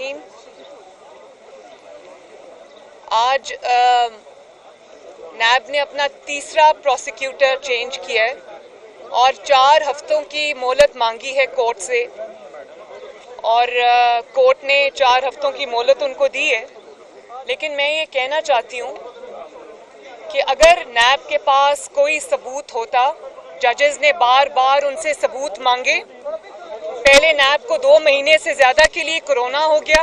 रहीम। आज नैब ने अपना तीसरा प्रोसिक्यूटर चेंज किया है और 4 हफ्तों की मोहलत मांगी है कोर्ट से, और कोर्ट ने 4 हफ्तों की मोहलत उनको दी है। लेकिन मैं ये कहना चाहती हूँ कि अगर नैब के पास कोई सबूत होता, जजेस ने बार बार उनसे सबूत मांगे। पहले नैब को 2 महीने से ज़्यादा के लिए कोरोना हो गया,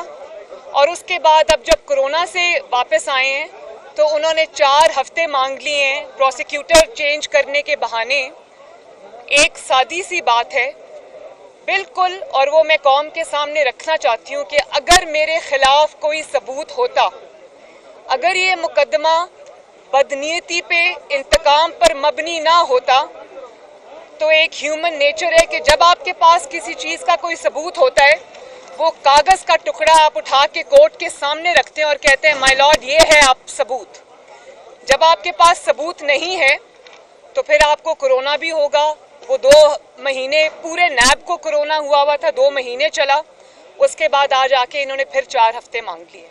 और उसके बाद अब जब कोरोना से वापस आए हैं तो उन्होंने 4 हफ्ते मांग लिए हैं प्रोसिक्यूटर चेंज करने के बहाने। एक सादी सी बात है बिल्कुल, और वो मैं कौम के सामने रखना चाहती हूँ कि अगर मेरे खिलाफ कोई सबूत होता, अगर ये मुकदमा बदनीयती पे, इंतकाम पर मबनी ना होता, तो एक ह्यूमन नेचर है कि जब आपके पास किसी चीज़ का कोई सबूत होता है, वो कागज़ का टुकड़ा आप उठा के कोर्ट के सामने रखते हैं और कहते हैं माय लॉर्ड ये है आप सबूत। जब आपके पास सबूत नहीं है तो फिर आपको कोरोना भी होगा। वो 2 महीने पूरे नैब को कोरोना हुआ था, 2 महीने चला, उसके बाद आज आके इन्होंने फिर 4 हफ्ते मांग लिए।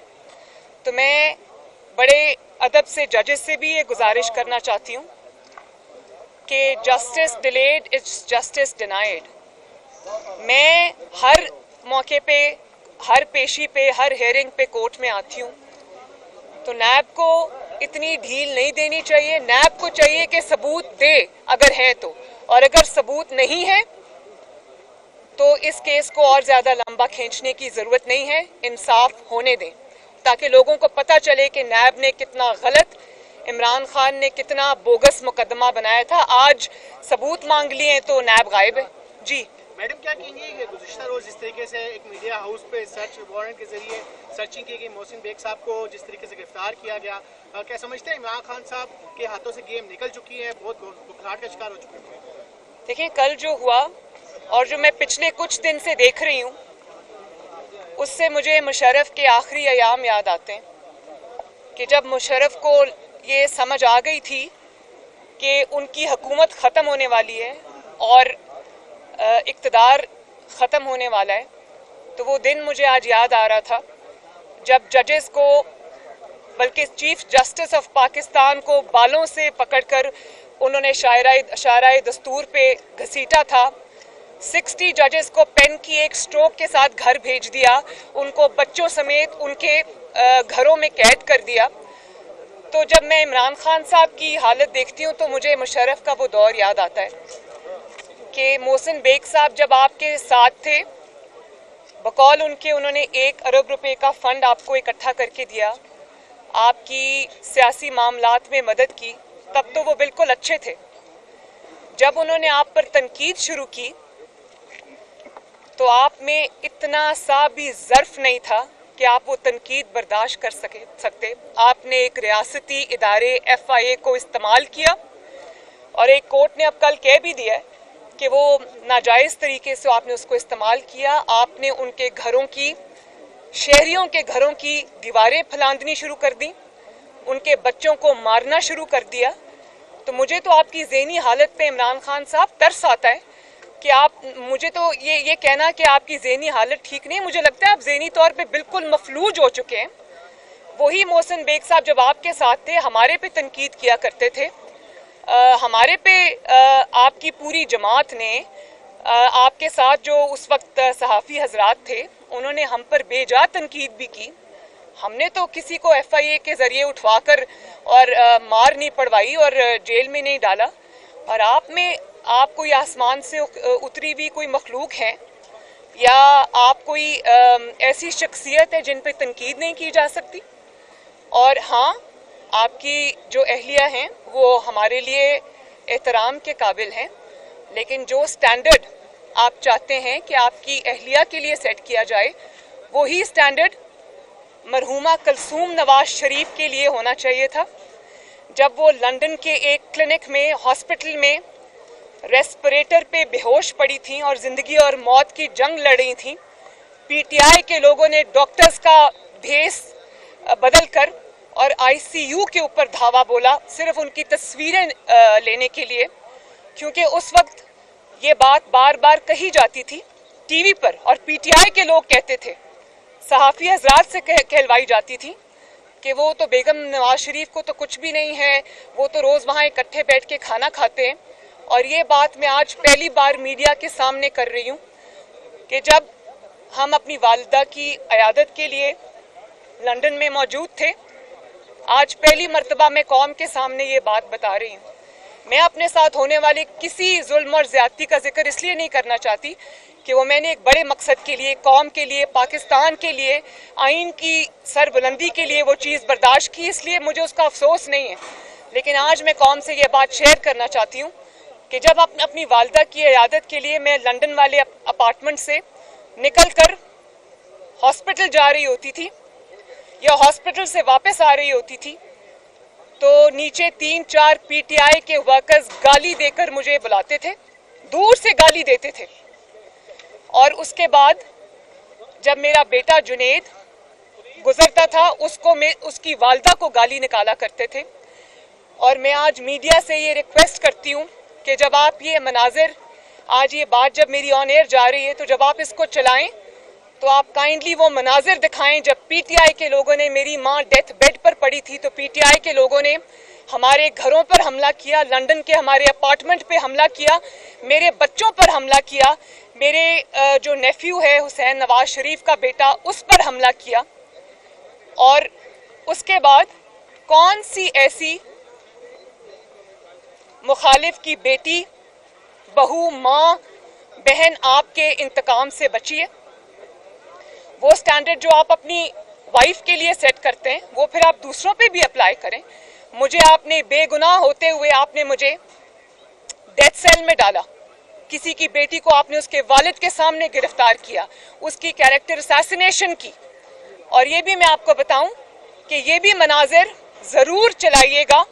तो मैं बड़े अदब से जजेस से भी ये गुजारिश करना चाहती हूँ कि justice delayed is justice denied. मैं हर मौके पे, हर पेशी पे, हर हेयरिंग पे कोर्ट में आती हूँ, तो नैब को इतनी ढील नहीं देनी चाहिए। नैब को चाहिए कि सबूत दे अगर है तो, और अगर सबूत नहीं है तो इस केस को और ज़्यादा लंबा खींचने की ज़रूरत नहीं है। इंसाफ होने दें ताकि लोगों को पता चले कि नैब ने कितना गलत, इमरान खान ने कितना बोगस मुकदमा बनाया था। आज सबूत मांग लिए हैं तो नैब गायब है। जी मैडम, क्या कहेंगे कि गुज़िश्ता रोज़ जिस तरीके से एक मीडिया हाउस पे सर्च वारंट के जरिए सर्चिंग की गई, मोहसिन बेग साहब को जिस तरीके से गिरफ्तार किया गया, क्या समझते हैं इमरान खान साहब के हाथों से गेम निकल चुकी है, बहुत बुखलाहट का शिकार हो चुके हैं? देखिए, कल जो हुआ और जो मैं पिछले कुछ दिन से देख रही हूँ, उससे मुझे मुशर्रफ के आखिरी अयाम याद आते हैं कि जब मुशर्रफ को ये समझ आ गई थी कि उनकी हुकूमत ख़त्म होने वाली है और इक़्तिदार ख़त्म होने वाला है, तो वो दिन मुझे आज याद आ रहा था जब जजेस को, बल्कि चीफ जस्टिस ऑफ पाकिस्तान को बालों से पकड़कर उन्होंने शायराए दस्तूर पे घसीटा था। 60 जजेस को पेन की एक स्ट्रोक के साथ घर भेज दिया, उनको बच्चों समेत उनके घरों में कैद कर दिया। तो जब मैं इमरान खान साहब की हालत देखती हूँ तो मुझे मुशर्रफ का वो दौर याद आता है कि मोहसिन बेग साहब जब आपके साथ थे, बकौल उनके उन्होंने 1 अरब रुपए का फंड आपको इकट्ठा करके दिया, आपकी सियासी मामलात में मदद की, तब तो वो बिल्कुल अच्छे थे। जब उन्होंने आप पर तनकीद शुरू की तो आप में इतना सा भी ज़र्फ नहीं था कि आप वो तनकीद बर्दाश्त कर सकते। आपने एक रियासती इदारे FIA को इस्तेमाल किया, और एक कोर्ट ने अब कल कह भी दिया है कि वो नाजायज़ तरीके से आपने उसको इस्तेमाल किया। आपने उनके घरों की, शहरियों के घरों की दीवारें फलांदनी शुरू कर दी, उनके बच्चों को मारना शुरू कर दिया। तो मुझे तो आपकी ज़हनी हालत पे इमरान खान साहब तरस आता है कि आप, मुझे तो ये कहना कि आपकी ज़हनी हालत ठीक नहीं, मुझे लगता है आप ज़हनी तौर पे बिल्कुल मफलूज हो चुके हैं। वही मोहसिन बेग साहब जब आपके साथ थे, हमारे पे तनकीद किया करते थे, हमारे पे आपकी पूरी जमात ने, आपके साथ जो उस वक्त सहाफ़ी हजरात थे, उन्होंने हम पर बेजा तनकीद भी की। हमने तो किसी को FIA के ज़रिए उठवाकर और मार नहीं पड़वाई और जेल में नहीं डाला, और आप कोई आसमान से उतरी हुई कोई मखलूक है, या आप कोई ऐसी शख्सियत है जिन पे तनकीद नहीं की जा सकती। और हाँ, आपकी जो अहलिया हैं वो हमारे लिए एहतराम के काबिल हैं, लेकिन जो स्टैंडर्ड आप चाहते हैं कि आपकी अहलिया के लिए सेट किया जाए, वही स्टैंडर्ड मरहूमा कलसूम नवाज शरीफ के लिए होना चाहिए था। जब वो लंदन के एक क्लिनिक में, हॉस्पिटल में रेस्पिरेटर पे बेहोश पड़ी थी और ज़िंदगी और मौत की जंग लड़ रही थी, PTI के लोगों ने डॉक्टर्स का भेस बदल कर और ICU के ऊपर धावा बोला, सिर्फ उनकी तस्वीरें लेने के लिए, क्योंकि उस वक्त ये बात बार बार कही जाती थी टीवी पर, और PTI के लोग कहते थे सहाफ़ी हजरात से कहलवाई जाती थी कि वो तो बेगम नवाज शरीफ को तो कुछ भी नहीं है, वो तो रोज़ वहाँ इकट्ठे बैठ के खाना खाते हैं। और ये बात मैं आज पहली बार मीडिया के सामने कर रही हूँ कि जब हम अपनी वालिदा की अयादत के लिए लंदन में मौजूद थे, आज पहली मर्तबा मैं कौम के सामने ये बात बता रही हूँ। मैं अपने साथ होने वाले किसी जुल्म और ज़्यादती का जिक्र इसलिए नहीं करना चाहती कि वो मैंने एक बड़े मकसद के लिए, कौम के लिए, पाकिस्तान के लिए, आइन की सरबुलंदी के लिए वो चीज़ बर्दाश्त की, इसलिए मुझे उसका अफसोस नहीं है। लेकिन आज मैं कौम से ये बात शेयर करना चाहती हूँ कि जब अपनी वालिदा की इयादत के लिए मैं लंदन वाले अपार्टमेंट से निकल कर हॉस्पिटल जा रही होती थी या हॉस्पिटल से वापस आ रही होती थी, तो नीचे 3-4 पीटीआई के वर्कर्स गाली देकर मुझे बुलाते थे, दूर से गाली देते थे। और उसके बाद जब मेरा बेटा जुनेद गुजरता था, उसकी वालिदा को गाली निकाला करते थे। और मैं आज मीडिया से ये रिक्वेस्ट करती हूँ कि जब आप ये मनाजिर, आज ये बात जब मेरी ऑन एयर जा रही है, तो जब आप इसको चलाएं तो आप काइंडली वो मनाजिर दिखाएं जब पीटीआई के लोगों ने, मेरी माँ डेथ बेड पर पड़ी थी तो पीटीआई के लोगों ने हमारे घरों पर हमला किया, लंदन के हमारे अपार्टमेंट पे हमला किया, मेरे बच्चों पर हमला किया, मेरे जो नेफ्यू है हुसैन नवाज शरीफ का बेटा, उस पर हमला किया। और उसके बाद कौन सी ऐसी मुखालिफ की बेटी, बहू, माँ, बहन आपके इंतकाम से बची है? वो स्टैंडर्ड जो आप अपनी वाइफ के लिए सेट करते हैं, वो फिर आप दूसरों पे भी अप्लाई करें। मुझे आपने बेगुनाह होते हुए आपने मुझे डेथ सेल में डाला, किसी की बेटी को आपने उसके वालिद के सामने गिरफ्तार किया, उसकी कैरेक्टर असैसिनेशन की। और ये भी मैं आपको बताऊं कि ये भी मनाजिर ज़रूर चलाइएगा,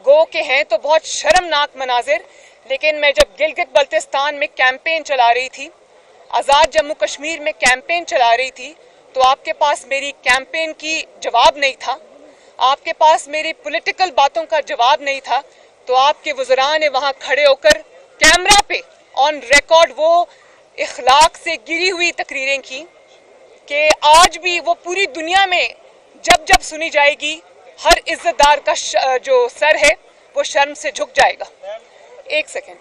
गो के हैं तो बहुत शर्मनाक मनाजिर। लेकिन मैं जब गिलगित बल्तिस्तान में कैंपेन चला रही थी, आज़ाद जम्मू कश्मीर में कैंपेन चला रही थी, तो आपके पास मेरी कैंपेन की जवाब नहीं था, आपके पास मेरी पॉलिटिकल बातों का जवाब नहीं था। तो आपके वज़रा ने वहाँ खड़े होकर कैमरा पे ऑन रिकॉर्ड वो इखलाक से गिरी हुई तकरीरें की कि आज भी वो पूरी दुनिया में जब जब सुनी जाएगी, हर इज्जतदार का जो सर है वो शर्म से झुक जाएगा। एक सेकेंड।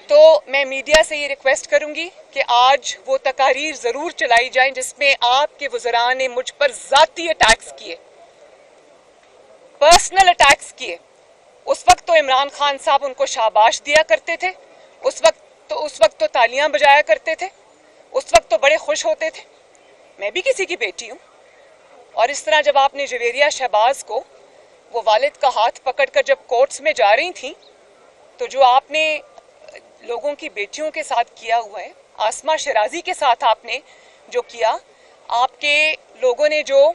तो मैं मीडिया से ये रिक्वेस्ट करूंगी कि आज वो तकारीर ज़रूर चलाई जाएं जिसमें आपके वज़रा ने मुझ पर ज़ाती अटैक्स किए, पर्सनल अटैक्स किए। उस वक्त तो इमरान खान साहब उनको शाबाश दिया करते थे, उस वक्त तो तालियां बजाया करते थे, उस वक्त तो बड़े खुश होते थे। मैं भी किसी की बेटी हूँ। और इस तरह जब आपने जवेरिया शहबाज को वो वालिद का हाथ पकड़कर जब कोर्ट्स में जा रही थी, तो जो आपने लोगों की बेटियों के साथ किया हुआ है, आसमा शराजी के साथ आपने जो किया, आपके लोगों ने जो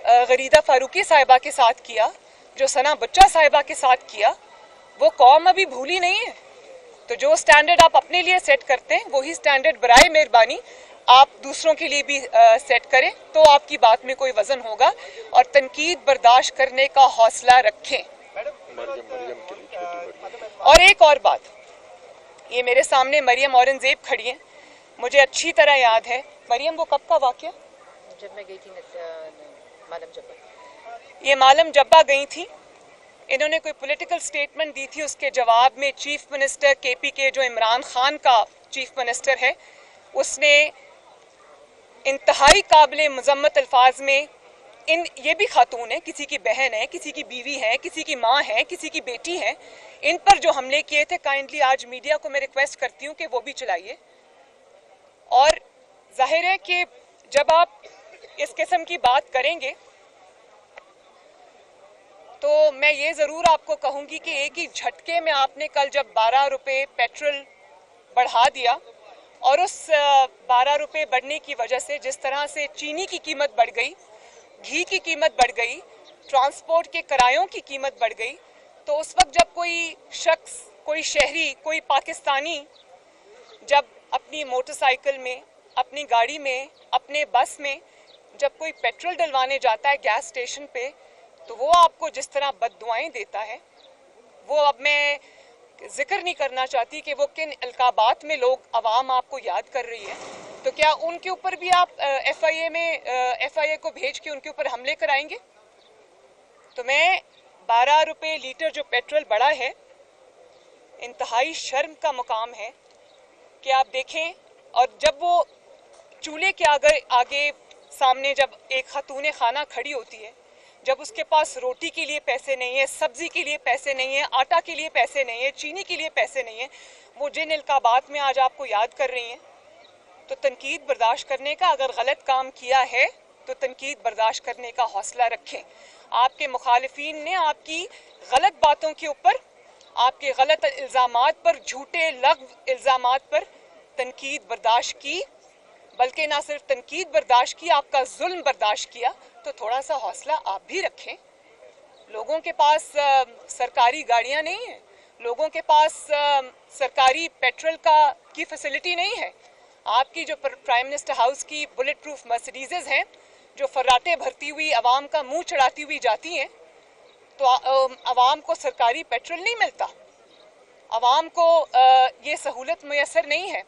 गरीदा फारूकी साहिबा के साथ किया, जो सना बच्चा साहिबा के साथ किया, वो कौम अभी भूली नहीं है। तो जो स्टैंडर्ड आप अपने लिए सेट करते हैं, वही स्टैंडर्ड बराए मेहरबानी आप दूसरों के लिए भी सेट करें, तो आपकी बात में कोई वजन होगा। और तनकीद बर्दाश्त करने का हौसला रखें। और एक और बात, ये मेरे सामने मरियम औरंगजेब खड़ी हैं, मुझे अच्छी तरह याद है। मरियम, वो कब का वाक़या? जब मैं गई थी मालम जब्बा। ये मालम जब्बा गई थी, इन्होंने कोई पॉलिटिकल स्टेटमेंट दी थी, उसके जवाब में चीफ मिनिस्टर केपी के, जो इमरान खान का चीफ मिनिस्टर है, उसने इंतहाई काबिल मजम्मत अल्फाज में, ये भी खातून है, किसी की बहन है, किसी की बीवी है, किसी की माँ है, किसी की बेटी है, इन पर जो हमले किए थे, काइंडली आज मीडिया को मैं रिक्वेस्ट करती हूँ कि वो भी चलाइए। और जाहिर है कि जब आप इस किस्म की बात करेंगे तो मैं ये ज़रूर आपको कहूँगी कि एक ही झटके में आपने कल जब 12 रुपये पेट्रोल बढ़ा दिया, और उस 12 रुपये बढ़ने की वजह से जिस तरह से चीनी की कीमत बढ़ गई, घी की कीमत बढ़ गई, ट्रांसपोर्ट के किरायों की कीमत बढ़ गई, तो उस वक्त जब कोई शख्स, कोई शहरी, कोई पाकिस्तानी जब अपनी मोटरसाइकिल में, अपनी गाड़ी में, अपने बस में जब कोई पेट्रोल डलवाने जाता है गैस स्टेशन पे, तो वो आपको जिस तरह बद्दुआएं देता है, वो अब मैं जिक्र नहीं करना चाहती कि वो किन अलकाबात में लोग, अवाम आपको याद कर रही है। तो क्या उनके ऊपर भी आप FIA को भेज के उनके ऊपर हमले कराएंगे? तो मैं 12 रुपए लीटर जो पेट्रोल बढ़ा है, इंतहाई शर्म का मुकाम है कि आप देखें। और जब वो चूल्हे के आगे सामने जब एक खातून खाना खड़ी होती है, जब उसके पास रोटी के लिए पैसे नहीं है, सब्जी के लिए पैसे नहीं है, आटा के लिए पैसे नहीं है, चीनी के लिए पैसे नहीं है, वो जिन इल्काबात में आज आपको याद कर रही हैं, तो तनकीद बर्दाश्त करने का, अगर गलत काम किया है तो तनकीद बर्दाश्त करने का हौसला रखें। आपके मुखालिफिन ने आपकी गलत बातों के ऊपर, आपके गलत इल्ज़ामात पर, झूठे लग़्व इल्ज़ामात पर तनकीद बर्दाश्त की, बल्कि ना सिर्फ तनकीद बर्दाश्त की, आपका जुल्म बर्दाश्त किया। तो थोड़ा सा हौसला आप भी रखें। लोगों के पास सरकारी गाड़ियां नहीं हैं, लोगों के पास सरकारी पेट्रोल की फैसिलिटी नहीं है। आपकी जो प्राइम मिनिस्टर हाउस की बुलेट प्रूफ मर्सिडीज़ हैं, जो फर्राटे भरती हुई आवाम का मुंह चढ़ाती हुई जाती हैं, तो आवाम को सरकारी पेट्रोल नहीं मिलता, आवाम को ये सहूलत मैसर नहीं है।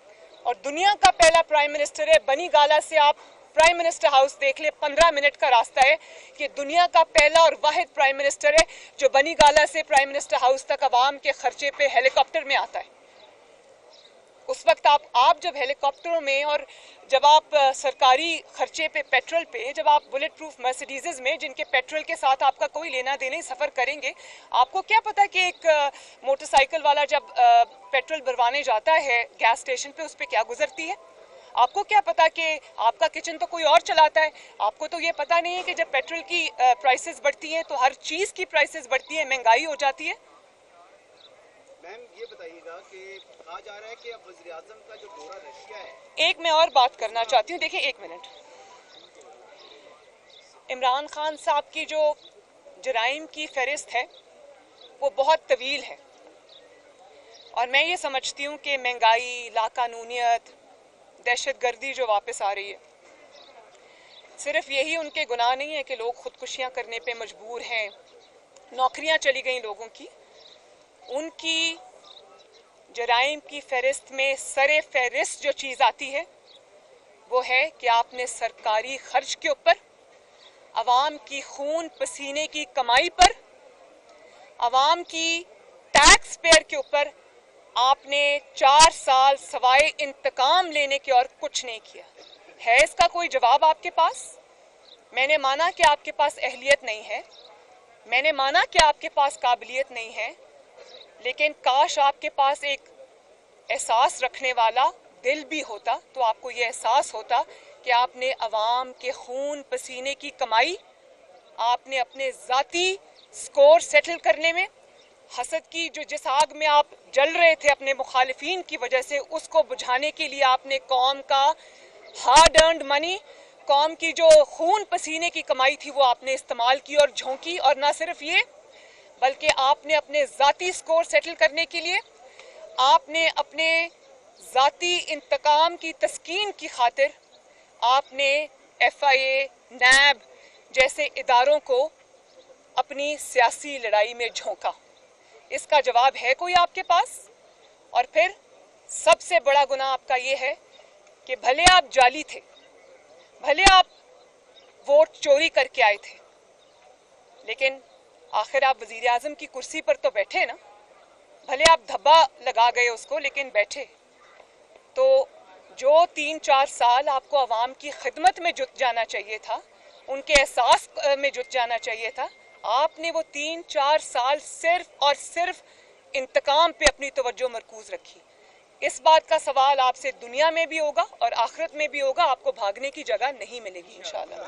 और दुनिया का पहला प्राइम मिनिस्टर है, बनी गाला से आप प्राइम मिनिस्टर हाउस देख ले, 15 मिनट का रास्ता है। कि दुनिया का पहला और वाहिद प्राइम मिनिस्टर है जो बनी गाला से प्राइम मिनिस्टर हाउस तक आवाम के खर्चे पे हेलीकॉप्टर में आता है। उस वक्त आप जब हेलीकॉप्टरों में, और जब आप सरकारी खर्चे पे पेट्रोल पे, जब आप बुलेट प्रूफ मर्सिडीज़ में, जिनके पेट्रोल के साथ आपका कोई लेना देना ही सफ़र करेंगे, आपको क्या पता कि एक मोटरसाइकिल वाला जब पेट्रोल भरवाने जाता है गैस स्टेशन पे, उस पर क्या गुजरती है? आपको क्या पता कि आपका किचन तो कोई और चलाता है? आपको तो ये पता नहीं है कि जब पेट्रोल की प्राइसेस बढ़ती हैं तो हर चीज़ की प्राइसेस बढ़ती है, महंगाई हो जाती है। मैम ये बताइएगा कि कहा जा रहा है कि अब वज़ीर आज़म का जो दौरा रशिया है। एक मैं और बात करना चाहती हूँ, देखिए एक मिनट। इमरान खान साहब की जो जराइम की फहरिस्त है वो बहुत तवील है, और मैं ये समझती हूँ कि महंगाई, लाकानूनियत, दहशतगर्दी जो वापस आ रही है, सिर्फ यही उनके गुनाह नहीं है कि लोग खुदकुशियाँ करने पे मजबूर हैं, नौकरियाँ चली गई लोगों की। उनकी जराइम की फहरिस्त में सरे फहरिस्त जो चीज़ आती है वो है कि आपने सरकारी खर्च के ऊपर, आवाम की खून पसीने की कमाई पर, आवाम की टैक्स पेयर के ऊपर आपने 4 साल सवाए इंतकाम लेने के और कुछ नहीं किया है। इसका कोई जवाब आपके पास? मैंने माना कि आपके पास अहलियत नहीं है, मैंने माना कि आपके पास काबिलियत नहीं है, लेकिन काश आपके पास एक एहसास रखने वाला दिल भी होता, तो आपको ये एहसास होता कि आपने अवाम के खून पसीने की कमाई, आपने अपने ज़ाती स्कोर सेटल करने में, हसद की जो जिस आग में आप जल रहे थे अपने मुखालिफिन की वजह से, उसको बुझाने के लिए आपने कौम का हार्ड अर्नड मनी, कौम की जो खून पसीने की कमाई थी वो आपने इस्तेमाल की और झोंकी। और ना सिर्फ ये, बल्कि आपने अपने ज़ाती स्कोर सेटल करने के लिए, आपने अपने ज़ाती इंतकाम की तस्कीन की खातिर आपने FIA, NAB जैसे इदारों को अपनी सियासी लड़ाई में झोंका। इसका जवाब है कोई आपके पास? और फिर सबसे बड़ा गुनाह आपका ये है कि भले आप जाली थे, भले आप वोट चोरी करके आए थे, लेकिन आखिर आप वजीर आज़म की कुर्सी पर तो बैठे ना। भले आप धब्बा लगा गए उसको, लेकिन बैठे। तो जो 3-4 साल आपको आवाम की खिदमत में जुट जाना चाहिए था, उनके एहसास में जुट जाना चाहिए था, आपने वो 3-4 साल सिर्फ और सिर्फ इंतकाम पे अपनी तवज्जो मरकूज रखी। इस बात का सवाल आपसे दुनिया में भी होगा और आखिरत में भी होगा। आपको भागने की जगह नहीं मिलेगी इंशाल्लाह।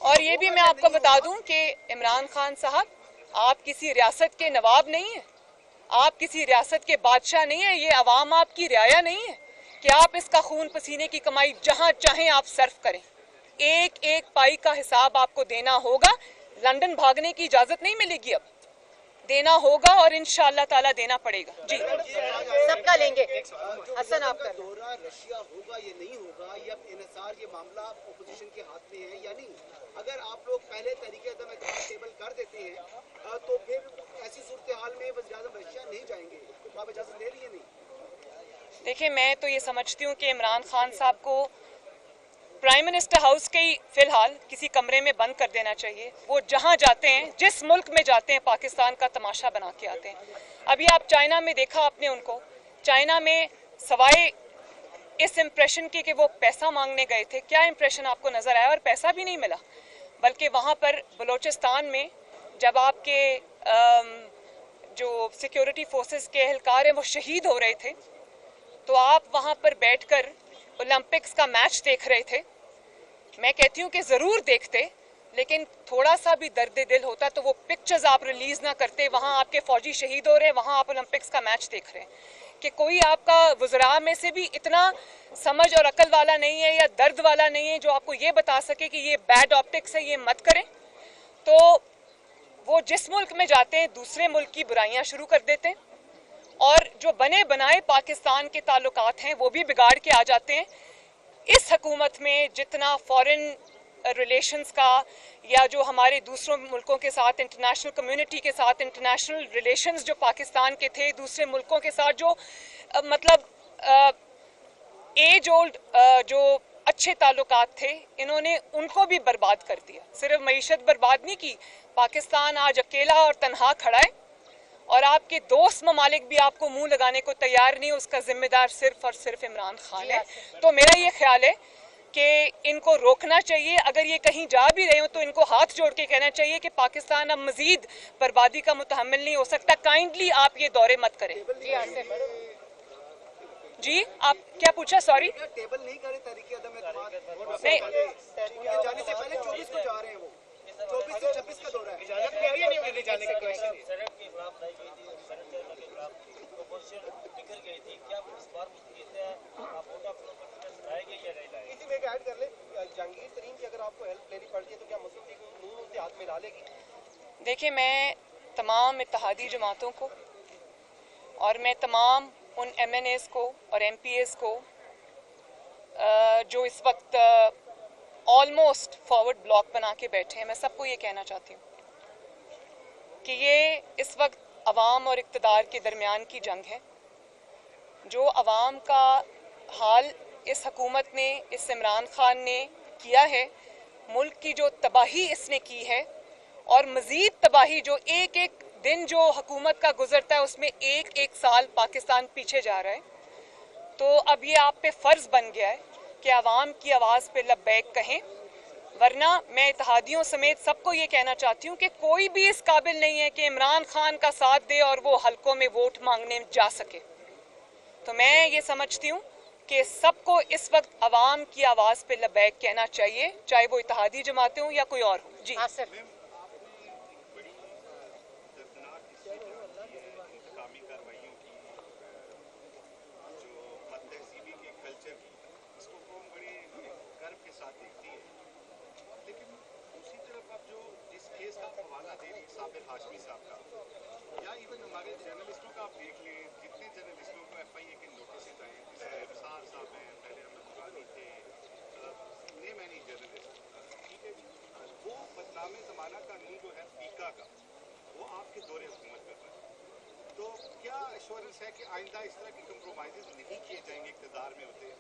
और ये भी मैं आपको बता दूं कि इमरान खान साहब, आप किसी रियासत के नवाब नहीं है, आप किसी रियासत के बादशाह नहीं है, ये अवाम आपकी रियाया नहीं है कि आप इसका खून पसीने की कमाई जहां चाहें आप सर्फ करें। एक एक पाई का हिसाब आपको देना होगा। लंदन भागने की इजाजत नहीं मिलेगी, अब देना होगा और इंशाअल्लाह ताला देना पड़ेगा। जी सबका लेंगे। हसन आपका दौरा रशिया होगा ये नहीं होगा, या इन्हिसार ये मामला अपोजिशन के हाथ में है या नहीं? अगर आप लोग पहले तरीके से टेबल कर देते हैं तो फिर ऐसी सूरत हाल में वज़ीर आज़म रशिया नहीं जाएंगे, तो आप इजाजत ले लिए नहीं? देखिए, मैं तो ये समझती हूँ कि इमरान खान साहब को प्राइम मिनिस्टर हाउस के ही फिलहाल किसी कमरे में बंद कर देना चाहिए। वो जहाँ जाते हैं, जिस मुल्क में जाते हैं, पाकिस्तान का तमाशा बना के आते हैं। अभी आप चाइना में देखा आपने उनको, चाइना में सवाए इस इम्प्रेशन के कि वो पैसा मांगने गए थे, क्या इम्प्रेशन आपको नज़र आया? और पैसा भी नहीं मिला, बल्कि वहाँ पर बलूचिस्तान में जब आपके जो सिक्योरिटी फोर्सेस के एहलकार हैं वो शहीद हो रहे थे, तो आप वहाँ पर बैठकर ओलंपिक्स का मैच देख रहे थे। मैं कहती हूँ कि ज़रूर देखते, लेकिन थोड़ा सा भी दर्द दिल होता तो वो पिक्चर्स आप रिलीज़ ना करते। वहाँ आपके फ़ौजी शहीद हो रहे हैं, वहाँ आप ओलंपिक्स का मैच देख रहे हैं। कि कोई आपका वज़रा में से भी इतना समझ और अकल वाला नहीं है या दर्द वाला नहीं है जो आपको ये बता सके कि ये बैड ऑप्टिक्स है, ये मत करें। तो वो जिस मुल्क में जाते हैं दूसरे मुल्क की बुराइयाँ शुरू कर देते हैं, और जो बने बनाए पाकिस्तान के ताल्लुकात हैं वो भी बिगाड़ के आ जाते हैं। इस हुकूमत में जितना फॉरेन रिलेशंस का या जो हमारे दूसरों मुल्कों के साथ, इंटरनेशनल कम्युनिटी के साथ इंटरनेशनल रिलेशंस जो पाकिस्तान के थे दूसरे मुल्कों के साथ, जो मतलब एज ओल्ड जो अच्छे ताल्लुकात थे, इन्होंने उनको भी बर्बाद कर दिया। सिर्फ मईशत बर्बाद नहीं की, पाकिस्तान आज अकेला और तनहा खड़ा है, और आपके दोस्त ममालिक भी आपको मुंह लगाने को तैयार नहीं, उसका जिम्मेदार सिर्फ और सिर्फ इमरान खान है। तो मेरा ये ख्याल है कि इनको रोकना चाहिए। अगर ये कहीं जा भी रहे हो तो इनको हाथ जोड़ के कहना चाहिए कि पाकिस्तान अब मजीद बर्बादी का मुतहम्मिल नहीं हो सकता, काइंडली आप ये दौरे मत करें। जी, आप क्या पूछा? सॉरी, टेबल नहीं करे तरीके अदम एतमाद नहीं, उनके जाने से पहले 24 को जा रहे हैं, वो 24 से 26 का दौरा है। इजाजत मिली है नहीं मिली जाने का क्वेश्चन? इसी में ऐड कर ले जहांगीर तरीन की, अगर आपको हेल्प लेनी पड़ती है तो क्या मसूद नून उनसे हाथ मिला लेगी? देखिए, मैं तमाम इत्तेहादी जमातों को और मैं तमाम उन MNAs को और MPAs को जो इस वक्त ऑलमोस्ट फॉरवर्ड ब्लॉक बना के बैठे हैं, मैं सबको ये कहना चाहती हूँ कि ये इस वक्त अवाम और इक़्तिदार के दरमियान की जंग है। जो अवाम का हाल इस हुकूमत ने, इस इमरान खान ने किया है, मुल्क की जो तबाही इसने की है, और मज़ीद तबाही जो एक एक दिन जो हुकूमत का गुजरता है उसमें एक एक साल पाकिस्तान पीछे जा रहा है। तो अब ये आप पे फ़र्ज़ बन गया है कि आवाम की आवाज़ पे लब्बैक कहें, वरना मैं इत्तेहादियों समेत सबको ये कहना चाहती हूँ कि कोई भी इस काबिल नहीं है कि इमरान खान का साथ दे और वो हलकों में वोट मांगने जा सके। तो मैं ये समझती हूँ कि सबको इस वक्त आवाम की आवाज़ पे लब्बैक कहना चाहिए, चाहे वो इत्तेहादी जमातें हों या कोई और हो। जी, हाशमी साहब का, या इवन हमारे जर्नलिस्टों का आप देख लें, जितने जर्नलिस्टों को FIA के नोटिस आए, जैसे रसार साहब हैं, पहले अहमद बुखारी थे, नेम एनी जर्नलिस्ट, ठीक है जी, वो बदनामे ज़माना कानून जो है फीका का, वो आपके दौरे हुकूमत कर रहा है। तो क्या एश्योरेंस है कि आइंदा इस तरह के कंप्रोमाइज़ नहीं किए जाएंगे इक़्तिदार में होते?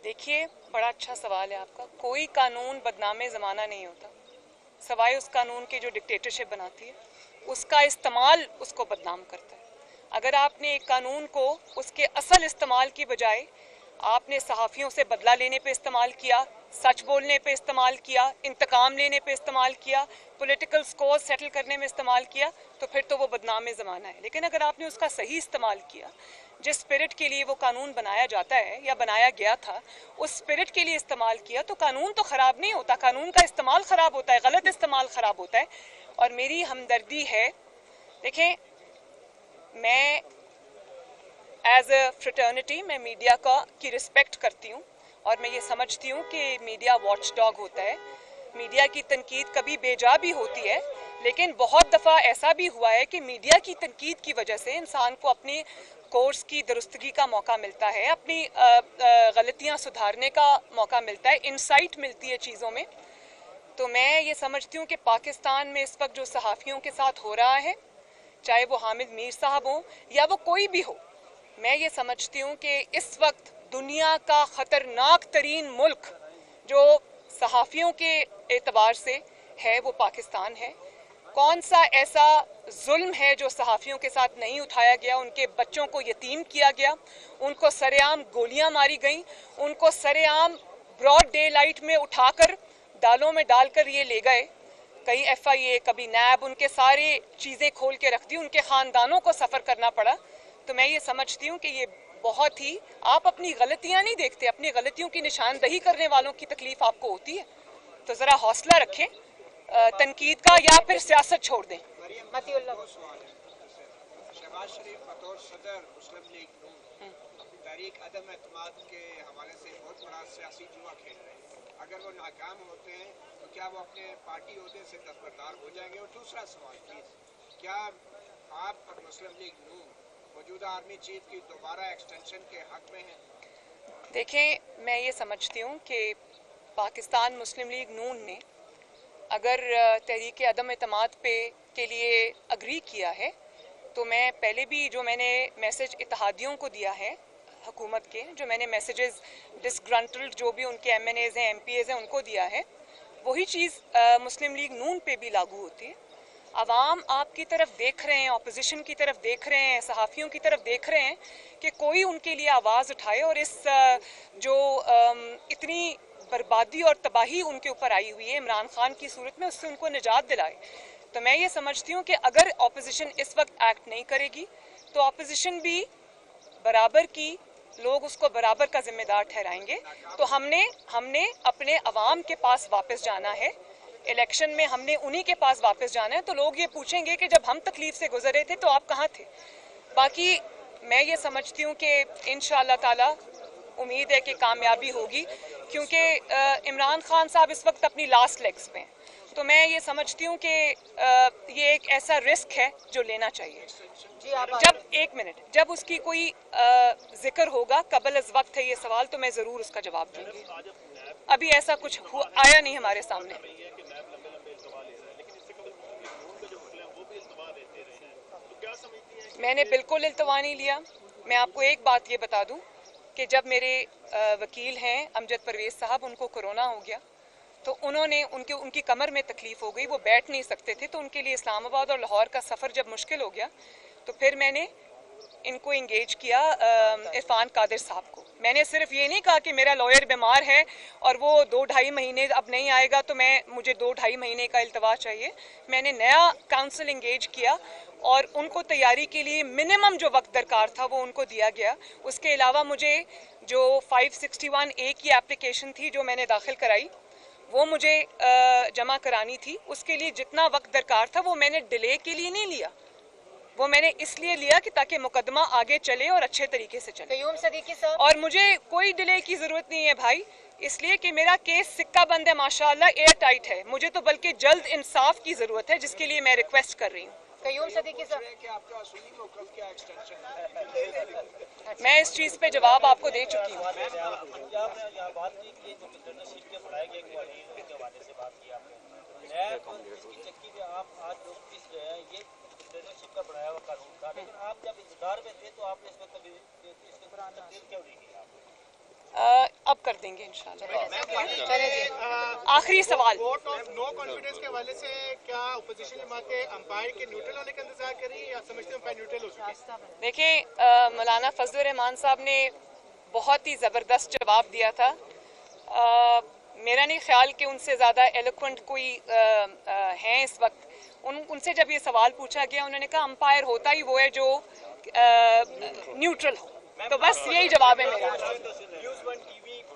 देखिए, बड़ा अच्छा सवाल है आपका। कोई कानून बदनामे ज़माना नहीं होता, सवाए उस कानून की जो डिक्टेटरशिप बनाती है, उसका इस्तेमाल उसको बदनाम करता है। अगर आपने एक कानून को उसके असल इस्तेमाल की बजाय आपने सहाफ़ियों से बदला लेने पे इस्तेमाल किया, सच बोलने पे इस्तेमाल किया, इंतकाम लेने पे इस्तेमाल किया, पॉलिटिकल स्कोर सेटल करने में इस्तेमाल किया, तो फिर तो वो बदनाम ज़माना है। लेकिन अगर आपने उसका सही इस्तेमाल किया, जिस स्पिरिट के लिए वो कानून बनाया जाता है या बनाया गया था, उस स्पिरिट के लिए इस्तेमाल किया, तो कानून तो ख़राब नहीं होता, कानून का इस्तेमाल ख़राब होता है, गलत इस्तेमाल ख़राब होता है। और मेरी हमदर्दी है, देखें, मैं एज अ फ्रेटर्निटी मैं मीडिया की रिस्पेक्ट करती हूँ, और मैं ये समझती हूँ कि मीडिया वॉच डॉग होता है। मीडिया की तनकीद कभी बेजा भी होती है, लेकिन बहुत दफ़ा ऐसा भी हुआ है कि मीडिया की तनकीद की वजह से इंसान को अपनी कोर्स की दुरुस्तगी का मौका मिलता है, अपनी गलतियाँ सुधारने का मौका मिलता है, इंसाइट मिलती है चीज़ों में। तो मैं ये समझती हूँ कि पाकिस्तान में इस वक्त जो सहाफ़ियों के साथ हो रहा है, चाहे वो हामिद मीर साहब हों या वो कोई भी हो, मैं ये समझती हूँ कि इस वक्त दुनिया का ख़तरनाक तरीन मुल्क जो सहाफ़ियों के एतबार से है वो पाकिस्तान है। कौन सा ऐसा जुल्म है जो सहाफ़ियों के साथ नहीं उठाया गया? उनके बच्चों को यतीम किया गया, उनको सरेआम गोलियां मारी गईं, उनको सरेआम ब्रॉड डे लाइट में उठाकर डालों में डालकर ये ले गए। कहीं FIA, कभी नैब, उनके सारे चीज़ें खोल के रख दी, उनके ख़ानदानों को सफ़र करना पड़ा। तो मैं ये समझती हूँ कि ये बहुत ही, आप अपनी गलतियाँ नहीं देखते, अपनी गलतियों की निशानदही करने वालों की तकलीफ़ आपको होती है। तो ज़रा हौसला रखें तनकीद का, या फिर सियासत छोड़ दें। मतीउल्लाह, शहबाज शरीफ बतौर सदर मुस्लिम लीग तहरीक अदम एतमाद के हवाले से बहुत बड़ा सियासी जुआ खेल रहे हैं। अगर वो नाकाम होते हैं तो क्या वो अपने पार्टी ओहदे से दस्तबरदार हो जाएंगे? और दूसरा सवाल प्लीज, क्या आप और मुस्लिम लीग नून मौजूदा आर्मी चीफ की दोबारा एक्सटेंशन के हक में हैं? देखें, मैं ये समझती हूँ कि पाकिस्तान मुस्लिम लीग नून ने अगर तहरीक अदम एतमाद पे के लिए अग्री किया है तो मैं पहले भी जो मैंने मैसेज इत्तेहादियों को दिया है हुकूमत के, जो मैंने मैसेजेस डिसग्रंटल्ड जो भी उनके MNAs हैं, MPAs हैं, उनको दिया है, वही चीज़ मुस्लिम लीग नून पे भी लागू होती है। अवाम आपकी तरफ देख रहे हैं, अपोजिशन की तरफ देख रहे हैं, सहाफ़ियों की तरफ देख रहे हैं कि कोई उनके लिए आवाज़ उठाए और इस जो इतनी बर्बादी और तबाही उनके ऊपर आई हुई है इमरान खान की सूरत में, उससे उनको निजात दिलाए। तो मैं ये समझती हूँ कि अगर अपोजिशन इस वक्त एक्ट नहीं करेगी तो अपोजिशन भी बराबर की, लोग उसको बराबर का जिम्मेदार ठहराएंगे। तो हमने अपने अवाम के पास वापस जाना है, इलेक्शन में हमने उन्हीं के पास वापस जाना है। तो लोग ये पूछेंगे कि जब हम तकलीफ से गुजरे थे तो आप कहाँ थे? बाकी मैं ये समझती हूँ कि इंशाअल्लाह ताला उम्मीद है कि कामयाबी होगी, क्योंकि इमरान खान साहब इस वक्त अपनी लास्ट लेग्स पे हैं। तो मैं ये समझती हूँ कि ये एक ऐसा रिस्क है जो लेना चाहिए। जी आप जब एक मिनट, जब उसकी कोई जिक्र होगा, कबल अज वक्त है ये सवाल, तो मैं ज़रूर उसका जवाब दूंगी। अभी ऐसा कुछ आया नहीं हमारे सामने। मैंने बिल्कुल इल्तवा नहीं लिया। मैं आपको एक बात ये बता दूं कि जब मेरे वकील हैं अमजद परवेज़ साहब, उनको कोरोना हो गया तो उन्होंने उनकी कमर में तकलीफ़ हो गई, वो बैठ नहीं सकते थे, तो उनके लिए इस्लामाबाद और लाहौर का सफ़र जब मुश्किल हो गया तो फिर मैंने इनको इंगेज किया, इरफान कादिर साहब को। मैंने सिर्फ ये नहीं कहा कि मेरा लॉयर बीमार है और वो 2-2.5 महीने अब नहीं आएगा तो मुझे 2-2.5 महीने का इल्तवा चाहिए। मैंने नया काउंसिल इंगेज किया और उनको तैयारी के लिए मिनिमम जो वक्त दरकार था वो उनको दिया गया। उसके अलावा मुझे जो 561A की एप्लीकेशन थी जो मैंने दाखिल कराई वो मुझे जमा करानी थी, उसके लिए जितना वक्त दरकार था वो मैंने डिले के लिए नहीं लिया, वो मैंने इसलिए लिया कि ताकि मुकदमा आगे चले और अच्छे तरीके से चले। कयूम सदीकी साहब, और मुझे कोई डिले की ज़रूरत नहीं है भाई, इसलिए कि मेरा केस सिक्का बंद है, माशाल्लाह एयर टाइट है। मुझे तो बल्कि जल्द इंसाफ की ज़रूरत है, जिसके लिए मैं रिक्वेस्ट कर रही हूँ। कयूम सदीकी साहब, कि आपका सुन्नी मौक़िफ़ क्या एक्सटेंशन है? मैं इस चीज़ पे जवाब आपको दे चुकी हूँ। अब कर देंगे इंशाल्लाह। चले जी। आखिरी सवाल, वोट ऑफ नो कॉन्फिडेंस के हवाले से क्या अपोजिशन जमातें अंपायर के न्यूट्रल होने का इंतजार कर रही है या समझते हैं अंपायर न्यूट्रल हो चुके हैं? देखें, मौलाना फजल रहमान साहब ने बहुत ही ज़बरदस्त जवाब दिया था। मेरा नहीं ख्याल कि उनसे ज़्यादा एलोक्वेंट कोई हैं इस वक्त। उनसे जब ये सवाल पूछा गया उन्होंने कहा अंपायर होता ही वो है जो न्यूट्रल हो। तो बस यही जवाब है मेरा। न्यूज़ 1 टीवी को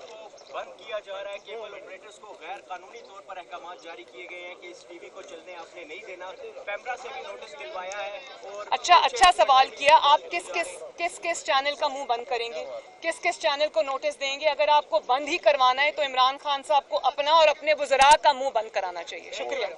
बंद किया जा रहा है, केबल ऑपरेटर्स को गैर कानूनी तौर पर अहकाम जारी किए गए हैं कि इस टीवी को चलने आपने नहीं देना। पैमरा से भी नोटिस दिलवाया है। और अच्छा सवाल किया। आप किस चैनल का मुंह बंद करेंगे, किस चैनल को नोटिस देंगे? अगर आपको बंद ही करवाना है तो इमरान खान साहब को अपना और अपने वज़रा का मुंह बंद कराना चाहिए। शुक्रिया।